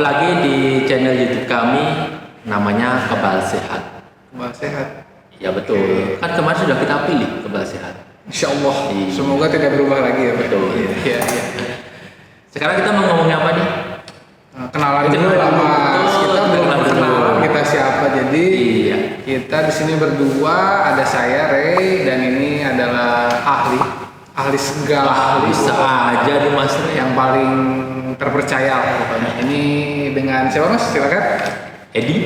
lagi di channel YouTube kami, namanya Kebal Sehat. Kebal Sehat. Ya betul. Kan kemarin sudah kita pilih Kebal Sehat. Insya Allah. Iya. Semoga tidak berubah lagi ya Pak. Betul. Iya. Sekarang kita mau ngomongin apa nih? Kenalan dulu lah Mas. Kita belum kenalan kita siapa. Jadi Iya. kita di sini berdua, ada saya Ray dan ini adalah ahli segala Bisa aja nih Mas Ray. yang paling terpercaya lah pokoknya. Ini dengan siapa Mas? Silakan. Edi.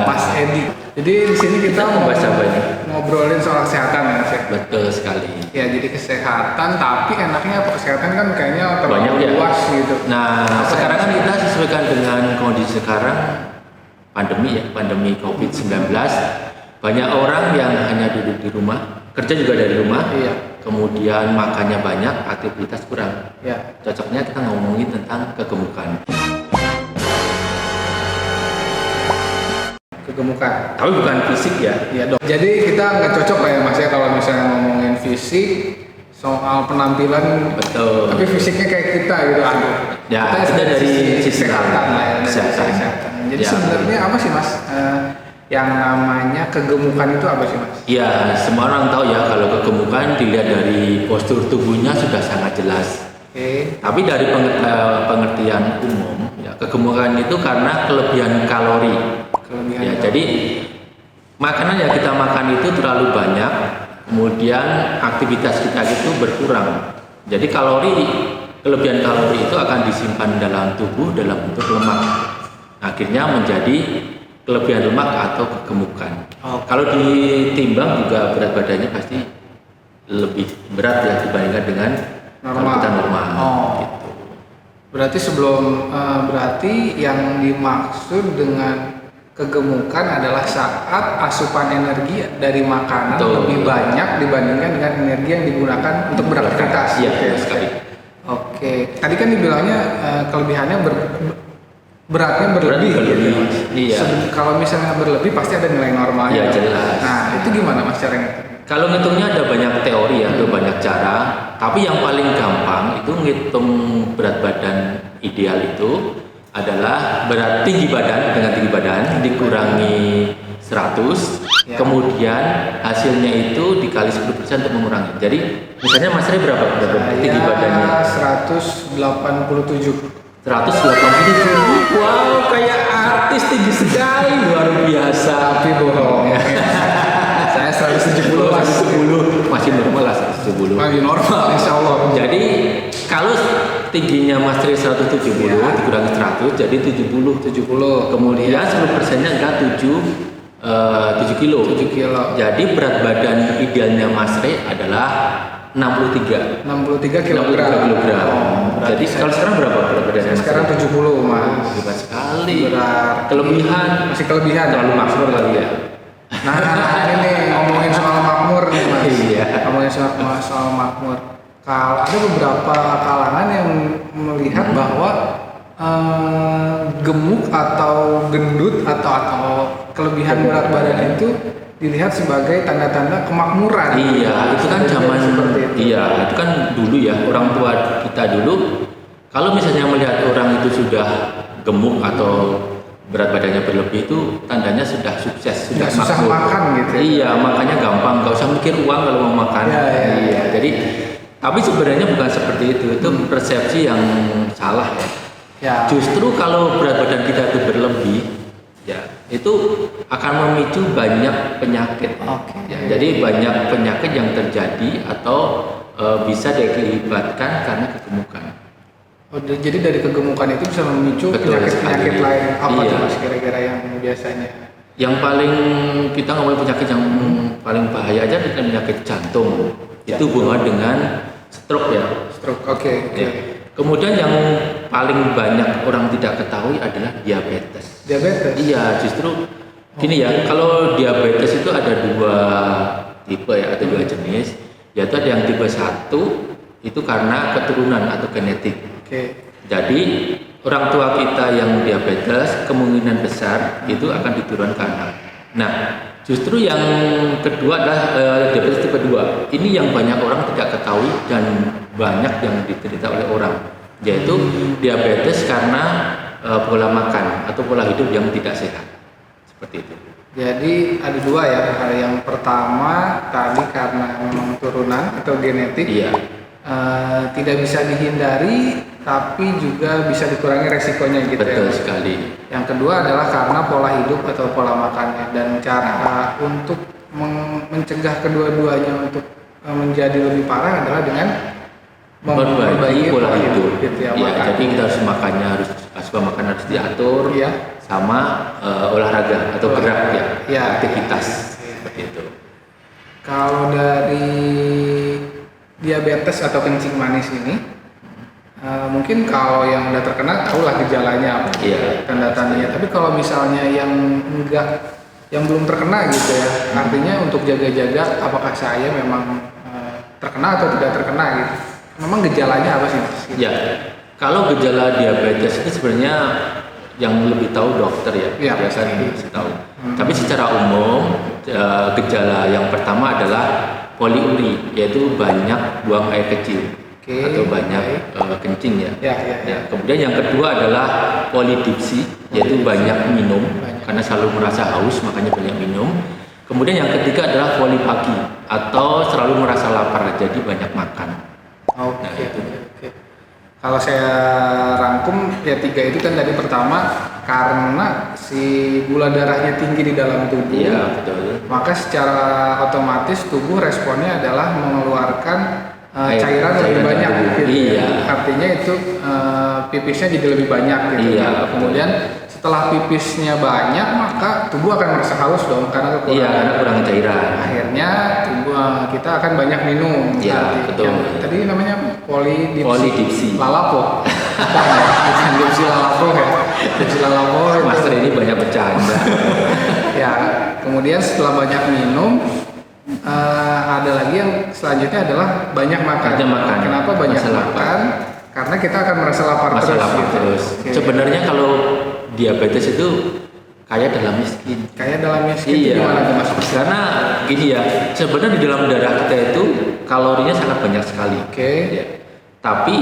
Mas Edi. Jadi di sini kita mau membahas apa ini? ngobrolin soal kesehatan ya Mas ya. Betul sekali. Ya jadi kesehatan, tapi enaknya apa kesehatan kan kayaknya Banyak terlalu ya. luas gitu. Nah, sekarang kan kita sesuaikan dengan kondisi sekarang pandemi COVID-19. Banyak orang yang hanya duduk di rumah, kerja juga dari rumah. Iya. Kemudian makannya banyak, aktivitas kurang. Ya. Cocoknya kita ngomongin tentang kegemukan. Kegemukan. Tapi bukan fisik ya. Iya dok. Jadi kita nggak cocok lah ya Mas ya kalau misalnya ngomongin fisik soal penampilan. Betul. Tapi fisiknya kayak kita gitu. Ya, kita kita dari sisi kesehatan lah ya. Dari kesehatan. kesehatan. Jadi Ya. sebenarnya apa sih Mas? Yang namanya kegemukan itu apa sih Mas? Ya, semua orang tahu ya kalau kegemukan dilihat dari postur tubuhnya sudah sangat jelas. Oke. Tapi dari pengertian umum, ya, kegemukan itu karena kelebihan kalori. Kelebihan. Ya, jadi makanan yang kita makan itu terlalu banyak, kemudian aktivitas kita itu berkurang. Jadi kelebihan kalori itu akan disimpan dalam tubuh dalam bentuk lemak. Akhirnya menjadi kelebihan lemak atau kegemukan. Kalau ditimbang juga berat badannya pasti lebih berat ya dibandingkan dengan kalau kita normal. Gitu. Berarti yang dimaksud dengan kegemukan adalah saat asupan energi dari makanan Betul. lebih banyak dibandingkan dengan energi yang digunakan untuk beraktivitas. Iya, benar sekali. Oke. Tadi kan dibilangnya kelebihannya beratnya berlebih. Berlebih. Iya. Kalau misalnya berlebih pasti ada nilai normalnya. Iya, jelas. Nah, itu gimana Mas caranya? Kalau ngitungnya ada banyak teori ya, ada banyak cara. Tapi yang paling gampang itu ngitung berat badan ideal itu adalah tinggi badan dikurangi 100, Ya. kemudian hasilnya itu dikali 10% untuk mengurangi. Jadi misalnya Mas Ray berapa tinggi badannya? 187. 187. Wow, kayak artis tinggi sekali, luar biasa. Tapi bohong. Saya 170 Mas. 170 masih normal lah 170. Lagi normal insya Allah. Jadi kalau tingginya Mas Tri 170 Ya. dikurangi 100 jadi 70. 70. Kemudian 10%-nya enggak 7 kilo. 7 kilo. Jadi berat badan idealnya Mas Tri adalah 63 kilogram. kilogram. Berarti Jadi kalau sekarang berapa berat badannya? saya sekarang 70 Mas. Hebat sekali. Berat. Kelebihan Masih kelebihan. terlalu makmur kali ya. Nah, ini ngomongin soal makmur nih Mas. Iya. Ngomongin soal makmur. Kalau ada beberapa kalangan yang melihat bahwa gemuk atau gendut atau kelebihan berat badan itu dilihat sebagai tanda-tanda kemakmuran. Iya, itu kan zaman Seperti itu. iya, itu kan dulu ya, orang tua kita dulu kalau misalnya melihat orang itu sudah gemuk atau berat badannya berlebih itu tandanya sudah sukses, sudah susah makmur. makan gitu ya. Iya, makanya gampang, nggak usah mikir uang kalau mau makan. Iya. Jadi tapi sebenarnya bukan seperti itu persepsi yang salah ya. Ya. Justru kalau berat badan kita itu berlebih, ya itu akan memicu banyak penyakit. Oke. Ya, jadi banyak penyakit yang terjadi atau bisa diakibatkan karena kegemukan. Jadi dari kegemukan itu bisa memicu Betul penyakit-penyakit sekali. lain. Apa Iya. tuh Mas kira-kira yang biasanya? Yang paling kita ngomongin penyakit yang paling bahaya aja dengan penyakit jantung. Itu hubungan dengan stroke ya. Stroke. Oke. Ya. Kemudian yang paling banyak orang tidak ketahui adalah diabetes. Diabetes. Iya, justru gini ya, kalau diabetes itu ada dua tipe ya, ada dua jenis. Yaitu ada yang tipe 1 itu karena keturunan atau genetik. Oke. Jadi orang tua kita yang diabetes kemungkinan besar itu akan diturunkan anak. Nah, justru yang kedua adalah diabetes tipe 2. Ini yang banyak orang tidak ketahui dan banyak yang diderita oleh orang, yaitu diabetes karena pola makan atau pola hidup yang tidak sehat. Seperti itu. Jadi ada dua ya. Yang pertama tadi karena memang turunan atau genetik, Iya. tidak bisa dihindari, tapi juga bisa dikurangi resikonya gitu. Betul ya. sekali. Yang kedua adalah karena pola hidup atau pola makannya, dan cara untuk mencegah kedua-duanya untuk menjadi lebih parah adalah dengan Memperbaiki pola hidup. gitu ya. Iya, makan. jadi kita harus makannya asupan makan harus diatur. Iya. Sama olahraga atau gerak ya, Iya. aktivitas seperti itu. Kalau dari diabetes atau kencing manis ini, mungkin kalau yang udah terkena tahulah gejalanya apa, Iya. tanda-tandanya. Tapi kalau misalnya yang enggak, yang belum terkena gitu ya, artinya untuk jaga-jaga apakah saya memang terkena atau tidak terkena gitu. Memang gejalanya apa sih? Ya, kalau gejala diabetes itu sebenarnya yang lebih tahu dokter ya, Iya. dia kan bisa tahu. Tapi secara umum gejala yang pertama adalah poliuri, yaitu banyak buang air kecil atau banyak kencing ya. Ya. Kemudian yang kedua adalah polidipsi, yaitu banyak minum karena selalu merasa haus makanya banyak minum. Kemudian yang ketiga adalah polipagi atau selalu merasa lapar jadi banyak makan. Oke. Nah, itu. Kalau saya rangkum ya, 3 itu kan tadi pertama karena si gula darahnya tinggi di dalam tubuh. Iya, betul. Maka secara otomatis tubuh responnya adalah mengeluarkan cairan lebih cairan banyak tubuh. gitu. Iya. Artinya itu pipisnya jadi lebih banyak gitu. Iya, Nah, kemudian setelah pipisnya banyak maka tubuh akan merasa haus dong karena kekurangan. Iya, karena kurang cairan. Akhirnya tubuh kita akan banyak minum. Iya, betul. Yang tadi namanya apa? Polidipsi. Lalapo. Bukan dipsi lalapo ya. Dipsi lalapo itu. Master ini banyak bercanda. Ya, kemudian setelah banyak minum, ada lagi yang selanjutnya adalah banyak makan. Banyak makan. Kenapa banyak Merasa lapar. makan? Karena kita akan merasa lapar Merasa terus. lapar gitu. terus. Oke. Sebenarnya kalau diabetes itu kaya dalam miskin. Kayak dalam miskin Iya. gimana tuh Mas? Karena gini ya, sebenarnya di dalam darah kita itu kalorinya sangat banyak sekali. Oke. Ya. Tapi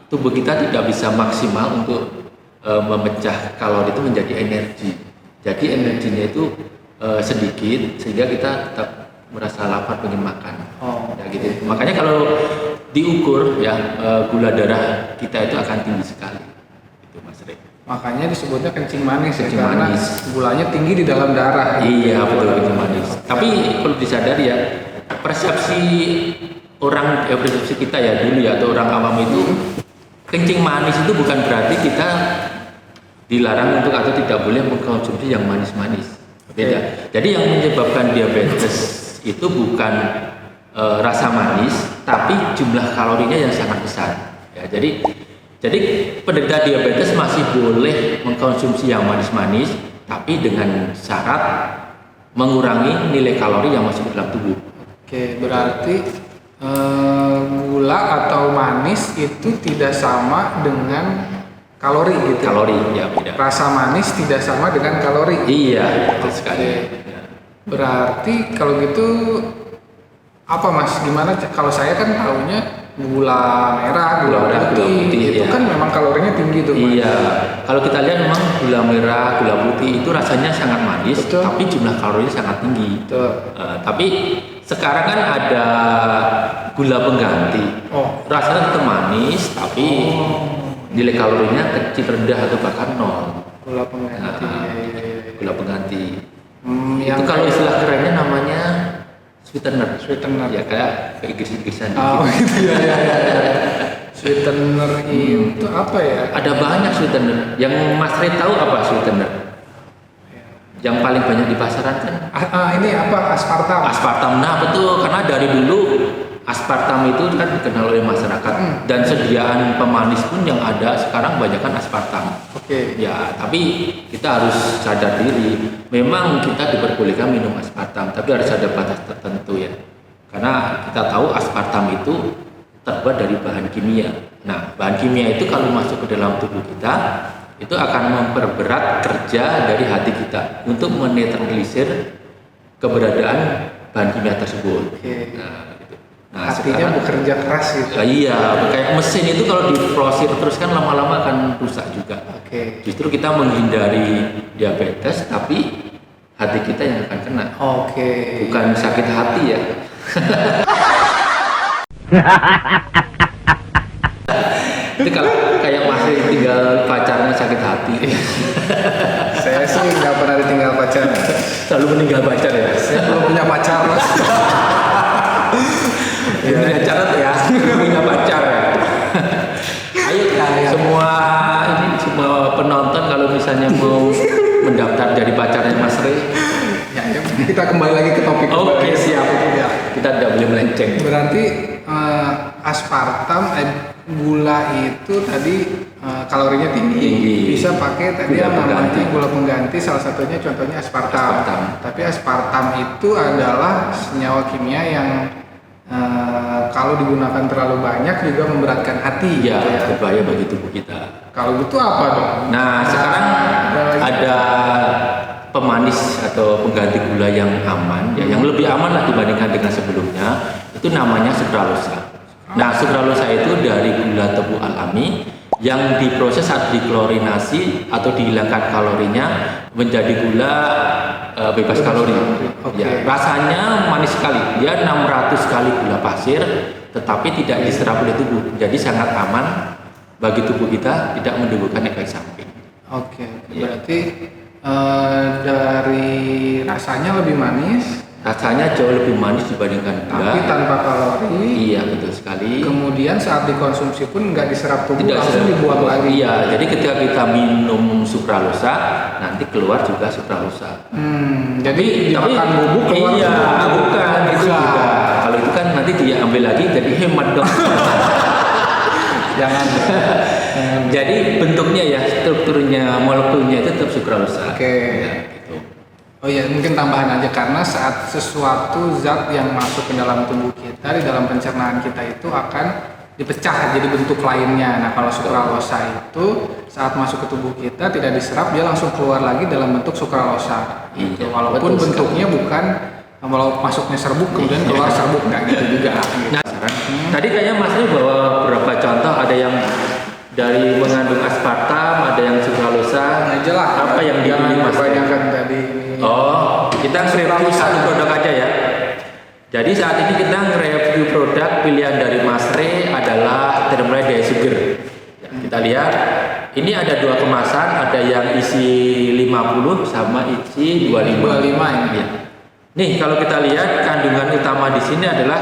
tubuh kita tidak bisa maksimal untuk memecah kalori itu menjadi energi. Jadi energinya itu sedikit sehingga kita tetap merasa lapar pengen makan. Oh. Ya gitu. Makanya kalau diukur ya gula darah kita itu akan tinggi sekali. Itu Mas Rek. Makanya disebutnya kencing manis ya, Kencing karena manis. gulanya tinggi di dalam darah. Iya betul, kencing manis. Tapi perlu disadari ya, persepsi orang persepsi kita ya dulu ya atau orang awam itu kencing manis itu bukan berarti kita dilarang untuk atau tidak boleh mengkonsumsi yang manis-manis. Beda. Jadi yang menyebabkan diabetes itu bukan rasa manis, tapi jumlah kalorinya yang sangat besar. Ya, jadi penderita diabetes masih boleh mengkonsumsi yang manis-manis, tapi dengan syarat mengurangi nilai kalori yang masuk ke dalam tubuh. Oke, berarti gula atau manis itu tidak sama dengan kalori gitu. Kalori ya beda. Rasa manis tidak sama dengan kalori. Iya, betul sekali. Ya. Berarti kalau gitu apa Mas? Gimana? Kalau saya kan tahunya gula merah, gula putih, itu iya. kan memang kalorinya tinggi tuh Mas. Iya, kalau kita lihat memang gula merah, gula putih itu rasanya sangat manis, Betul. tapi jumlah kalorinya sangat tinggi. Betul. Tapi sekarang kan ada gula pengganti, Oh. rasanya tetap manis, tapi nilai kalorinya kecil, rendah atau bahkan nol. Gula pengganti. Nah, Iya. Gula pengganti. Yang Itu kalau istilah kerennya namanya sweetener. Sweetener. Ya kayak Inggris-Inggrisan. Oh gitu ya. Sweetener itu apa ya? Ada banyak sweetener. Yang Mas Ray tahu apa sweetener? Yang paling banyak di pasaran kan Ini apa? Aspartam. aspartam. Nah betul, karena dari dulu aspartam itu kan dikenal oleh masyarakat dan sediaan pemanis pun yang ada sekarang banyak kan aspartam. Oke. Ya, tapi kita harus sadar diri. Memang kita diperbolehkan minum aspartam, tapi harus ada batas tertentu ya. Karena kita tahu aspartam itu terbuat dari bahan kimia. Nah, bahan kimia itu kalau masuk ke dalam tubuh kita, itu akan memperberat kerja dari hati kita untuk menetralisir keberadaan bahan kimia tersebut. Oke. Nah, gitu. Nah, Hatinya sekarang bekerja keras gitu. iya, kayak mesin itu kalau diprosir terus kan lama-lama akan rusak juga. Oke. Justru kita menghindari diabetes, tapi hati kita yang akan kena. Oke. Bukan sakit hati ya. Itu kalau kayak masih tinggal pacarnya sakit hati. Saya sih nggak pernah ditinggal pacar. Selalu meninggal pacar ya. Saya belum punya pacar, Mas. Ini catat ya, belum punya pacar ya. Ayo Ya. semua penonton kalau misalnya mau mendaftar jadi pacarnya Mas Rey. Ya, kita kembali lagi ke topik. Oke, siap. Ya. Kita tidak boleh melenceng. Berarti aspartam, gula itu tadi kalorinya tinggi. Bisa pakai tadi Gula yang namanya pengganti. gula pengganti, salah satunya contohnya aspartam. Tapi aspartam itu adalah senyawa kimia yang kalau digunakan terlalu banyak juga memberatkan hati. Iya, gitu ya. berbahaya bagi tubuh kita. Kalau gitu apa dong? Nah, sekarang ada pemanis atau pengganti gula yang aman, ya, yang lebih aman lah dibandingkan dengan sebelumnya. Itu namanya sukralosa. Nah, sukralosa itu dari gula tebu alami yang diproses saat diklorinasi atau dihilangkan kalorinya menjadi gula bebas kalori. Oke. Ya, rasanya manis sekali. Dia 600 kali gula pasir, tetapi tidak diserap oleh tubuh. Jadi sangat aman bagi tubuh kita, tidak menimbulkan efek samping. Oke, Iya. berarti dari rasanya lebih manis, Rasanya jauh lebih manis dibandingkan gula. tapi tanpa kalori. Iya, betul sekali. Kemudian saat dikonsumsi pun nggak diserap tubuh, Tidak langsung serap. dibuang lagi. Iya, jadi ketika kita minum sukralosa, nanti keluar juga sukralosa. Jadi dimakan bubuk keluar Iya, bubuk. bukan itu Bukan. juga. Kalau itu kan nanti dia ambil lagi jadi hemat dong. Jangan. Jadi bentuknya ya, strukturnya, molekulnya itu tetap sukralosa. Oke. Ya, gitu. Oh iya, mungkin tambahan aja karena saat sesuatu zat yang masuk ke dalam tubuh kita, di dalam pencernaan kita itu akan dipecah jadi bentuk lainnya. Nah, kalau sukralosa itu saat masuk ke tubuh kita tidak diserap, dia langsung keluar lagi dalam bentuk sukralosa. Gitu. Iya, Walaupun betul bentuknya bukan kalau masuknya serbuk kemudian keluar serbuk, nggak gitu juga. Gitu. Nah, tadi kayaknya Mas Ri bawa beberapa contoh, ada yang dari mengandung aspartam, ada yang sukralosa. Nah, aja lah. Apa yang dipilih Mas Ri? Kebanyakan tadi. Oh, kita nge-review satu produk aja ya. Jadi saat ini kita nge-review produk pilihan dari Mas Rey adalah Thermalate Diet Sugar. Ya, kita lihat, ini ada dua kemasan, ada yang isi 50 sama isi 25. 25 ini. Ya. Nih, kalau kita lihat kandungan utama di sini adalah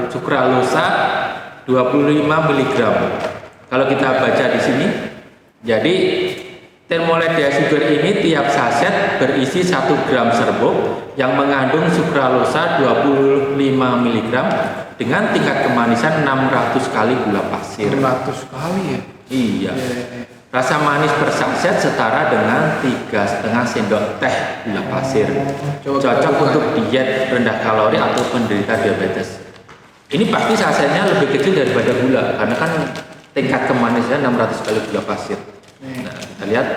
sukralosa 25 mg. Kalau kita baca di sini, jadi Thermalate Diet Sugar ini tiap saset berisi 1 gram serbuk yang mengandung sukralosa 25 mg dengan tingkat kemanisan 600 kali gula pasir. 100 kali ya. Iya. Rasa manis per saset setara dengan 3,5 sendok teh gula pasir. Cocok untuk diet rendah kalori atau penderita diabetes. Ini pasti sasetnya lebih kecil daripada gula karena kan tingkat kemanisannya 600 kali gula pasir. Nah, kita lihat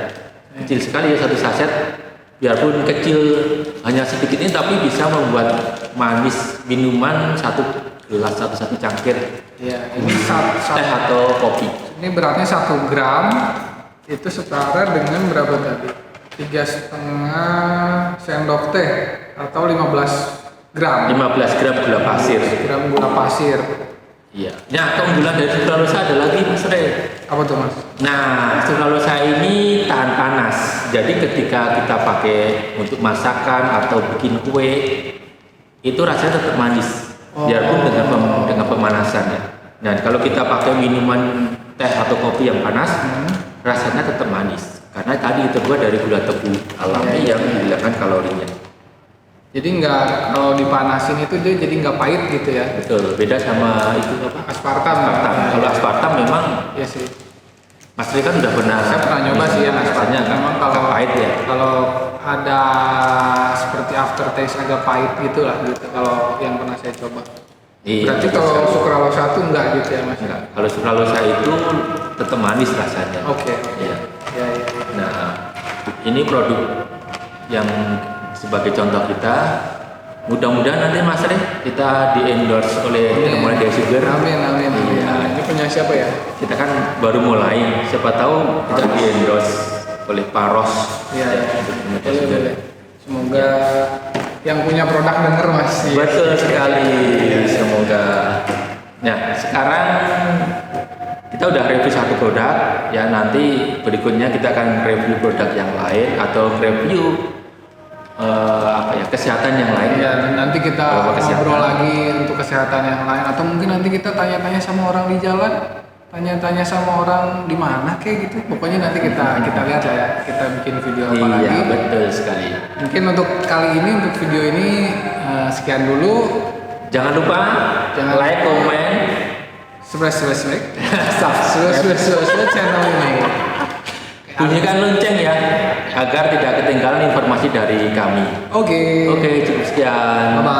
kecil sekali ya satu saset, biarpun kecil hanya sedikit ini tapi bisa membuat manis minuman satu gelas, satu cangkir Ya, ini teh atau kopi. ini beratnya 1 gram itu setara dengan berapa tadi? 3,5 sendok teh atau 15 gram. 15 gram gula pasir. Gram gula pasir. Iya. Nah, keunggulan dari sukralosa ada lagi Mas Rey. Apa tuh Mas? Nah, sukralosa ini tahan panas. Jadi ketika kita pakai untuk masakan atau bikin kue, itu rasanya tetap manis. Biarpun dengan pemanasan ya. Nah, kalau kita pakai minuman teh atau kopi yang panas, rasanya tetap manis. Karena tadi terbuat dari gula tebu alami yang dihilangkan kalorinya. Jadi nggak, kalau dipanasin itu dia jadi nggak pahit gitu ya? Betul, beda sama itu apa? Aspartam. Aspartam. Kalau aspartam memang Ya sih. Mas Tri kan udah pernah. Saya pernah nyoba sih yang rasanya aspartam. Memang agak kalau pahit ya. Kalau ada seperti aftertaste agak pahit gitu lah gitu. Kalau yang pernah saya coba. Iya. Berarti betul kalau sekali. sukralosa itu enggak gitu ya Mas? Enggak. Kalau sukralosa itu tetap manis rasanya. Oke. Iya. Ya, ya. Nah, ini produk yang sebagai contoh kita. mudah-mudahan nanti Mas Rey kita di endorse oleh Thermolite Sugar. Amin. Iya. Ini punya siapa ya? Kita kan baru mulai, siapa tahu kita di endorse oleh Paros. Iya. Boleh. Semoga yang punya produk denger Mas. Betul sekali. Semoga. Nah, sekarang kita udah review satu produk, ya nanti berikutnya kita akan review produk yang lain atau review kesehatan yang lain. Ya, nanti kita ngobrol lagi untuk kesehatan yang lain atau mungkin nanti kita tanya-tanya sama orang di jalan, tanya-tanya sama orang di mana kayak gitu. Pokoknya nanti kita lihat lah ya, kita bikin video apa lagi. Iya, betul sekali. Mungkin untuk kali ini, untuk video ini sekian dulu. Jangan lupa like, komen, subscribe channel ini. bunyikan lonceng ya agar tidak ketinggalan informasi dari kami. Oke, Oke, cukup sekian. Bye.